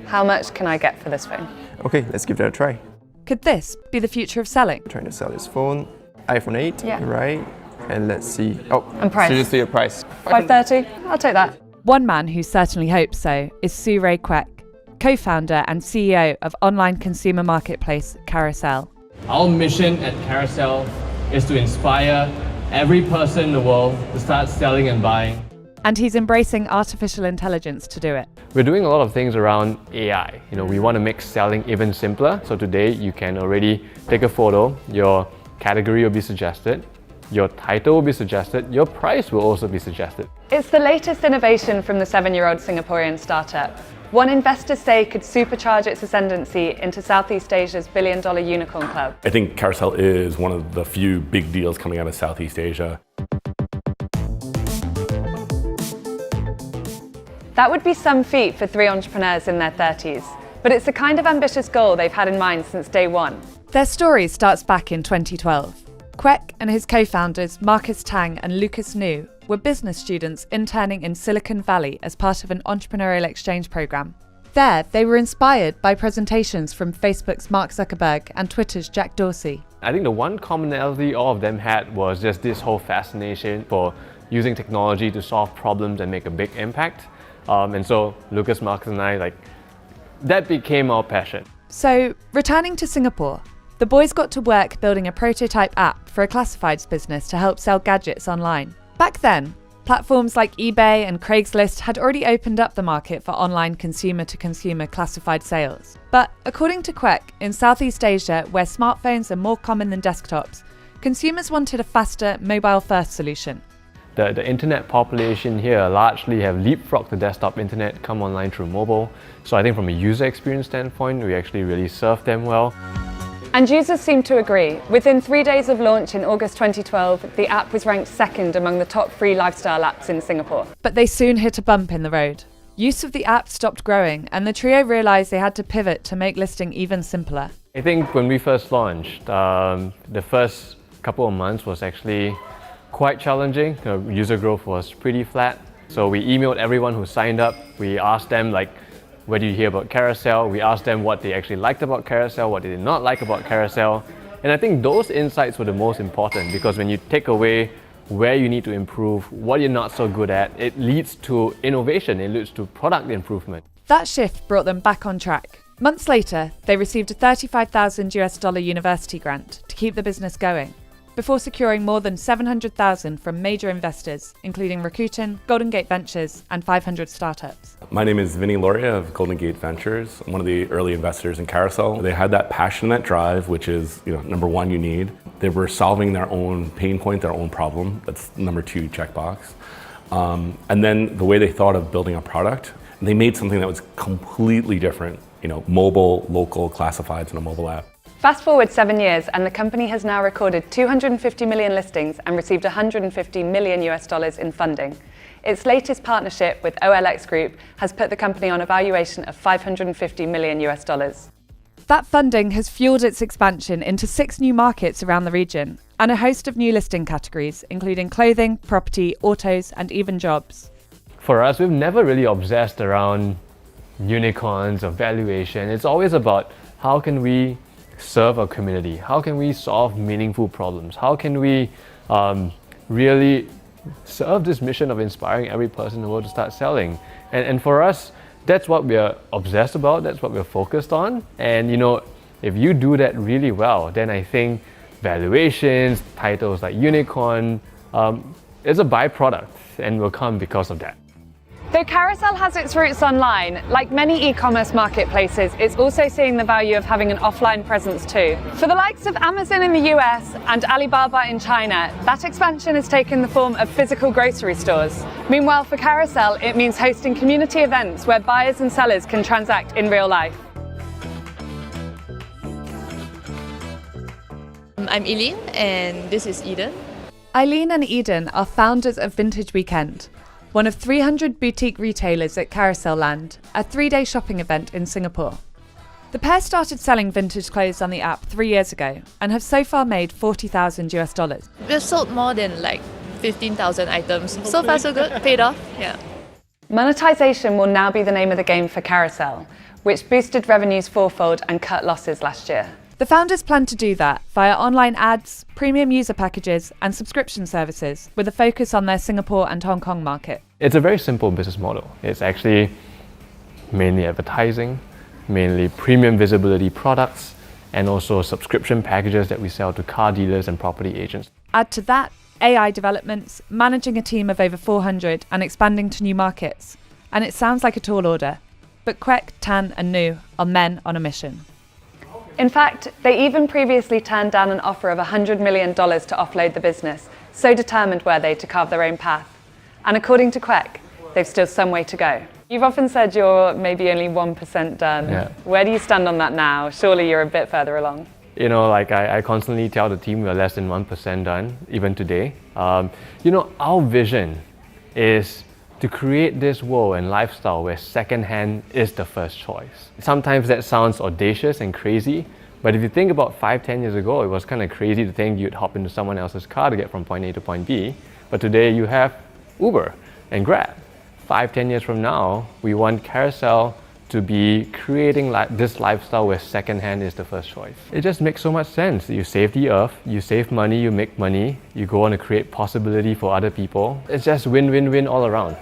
How much can I get for this phone? Okay, let's give that a try. Could this be the future of selling? I'm trying to sell this phone, iPhone 8, Yeah. right? And let's see. Oh, And price? should just see a price. $530? I'll take that. One man who certainly hopes so is Su-Ray Kwek, co-founder and CEO of online consumer marketplace Carousel. Our mission at Carousel is to inspire every person in the world to start selling and buying. And he's embracing artificial intelligence to do it. We're doing a lot of things around AI. We want to make selling even simpler. So today you can already take a photo, your category will be suggested, your title will be suggested, your price will also be suggested. It's the latest innovation from the 7-year-old Singaporean startup. One investors say could supercharge its ascendancy into Southeast Asia's billion-dollar unicorn club. I think Carousel is one of the few big deals coming out of Southeast Asia. That would be some feat for 3 entrepreneurs in their 30s, but it's the kind of ambitious goal they've had in mind since day one. Their story starts back in 2012. Kwek and his co-founders Marcus Tang and Lucas New were business students interning in Silicon Valley as part of an entrepreneurial exchange program. There, they were inspired by presentations from Facebook's Mark Zuckerberg and Twitter's Jack Dorsey. I think the one commonality all of them had was just this whole fascination for using technology to solve problems and make a big impact. And so Lucas, Marcus and I, that became our passion. So, returning to Singapore, the boys got to work building a prototype app for a classifieds business to help sell gadgets online. Back then, platforms like eBay and Craigslist had already opened up the market for online consumer-to-consumer classified sales. But according to Kwek, in Southeast Asia, where smartphones are more common than desktops, consumers wanted a faster, mobile-first solution. The internet population here largely have leapfrogged the desktop internet, come online through mobile. So I think from a user experience standpoint, we actually really serve them well. And users seem to agree. Within 3 days of launch in August 2012, the app was ranked second among the top free lifestyle apps in Singapore. But they soon hit a bump in the road. Use of the app stopped growing, and the trio realised they had to pivot to make listing even simpler. I think when we first launched, the first couple of months was actually quite challenging. User growth was pretty flat. So we emailed everyone who signed up. We asked them where did you hear about Carousel? We asked them what they actually liked about Carousel, what they did not like about Carousel. And I think those insights were the most important, because when you take away where you need to improve, what you're not so good at, it leads to innovation, it leads to product improvement. That shift brought them back on track. Months later, they received a $35,000 university grant to keep the business going, before securing more than $700,000 from major investors, including Rakuten, Golden Gate Ventures, and 500 startups. My name is Vinny Loria of Golden Gate Ventures. I'm one of the early investors in Carousel. They had that passion, that drive, which is number one you need. They were solving their own pain point, their own problem. That's number 2 checkbox. And then the way they thought of building a product, they made something that was completely different. Mobile, local, classifieds in a mobile app. Fast forward 7 years, and the company has now recorded 250 million listings and received $150 million in funding. Its latest partnership with OLX Group has put the company on a valuation of $550 million. That funding has fueled its expansion into 6 new markets around the region, and a host of new listing categories, including clothing, property, autos, and even jobs. For us, we've never really obsessed around unicorns or valuation. It's always about how can we serve our community? How can we solve meaningful problems? How can we really serve this mission of inspiring every person in the world to start selling? And for us, that's what we're obsessed about, that's what we're focused on. And if you do that really well, then I think valuations, titles like unicorn, is a byproduct and will come because of that. Though Carousel has its roots online, like many e-commerce marketplaces, it's also seeing the value of having an offline presence too. For the likes of Amazon in the US and Alibaba in China, that expansion has taken the form of physical grocery stores. Meanwhile, for Carousel, it means hosting community events where buyers and sellers can transact in real life. I'm Eileen, and this is Eden. Eileen and Eden are founders of Vintage Weekend, one of 300 boutique retailers at Carousel Land, a 3-day shopping event in Singapore. The pair started selling vintage clothes on the app 3 years ago and have so far made $40,000. We've sold more than 15,000 items. So far so good, paid off, yeah. Monetization will now be the name of the game for Carousel. which boosted revenues fourfold and cut losses last year. The founders plan to do that via online ads, premium user packages, and subscription services, with a focus on their Singapore and Hong Kong market. It's a very simple business model. It's actually mainly advertising, mainly premium visibility products, and also subscription packages that we sell to car dealers and property agents. Add to that AI developments, managing a team of over 400 and expanding to new markets. And it sounds like a tall order. But Quek, Tan and Nu are men on a mission. In fact, they even previously turned down an offer of $100 million to offload the business, so determined were they to carve their own path. And according to Quek, they've still some way to go. You've often said you're maybe only 1% done. Yeah. Where do you stand on that now? Surely you're a bit further along. Like I constantly tell the team we're less than 1% done, even today. Our vision is to create this world and lifestyle where secondhand is the first choice. Sometimes that sounds audacious and crazy, but if you think about 5-10 years ago, it was kind of crazy to think you'd hop into someone else's car to get from point A to point B. But today you have Uber and Grab. 5-10 years from now, we want Carousel to be creating this lifestyle where secondhand is the first choice. It just makes so much sense. You save the earth, you save money, you make money, you go on to create possibility for other people. It's just win-win-win all around.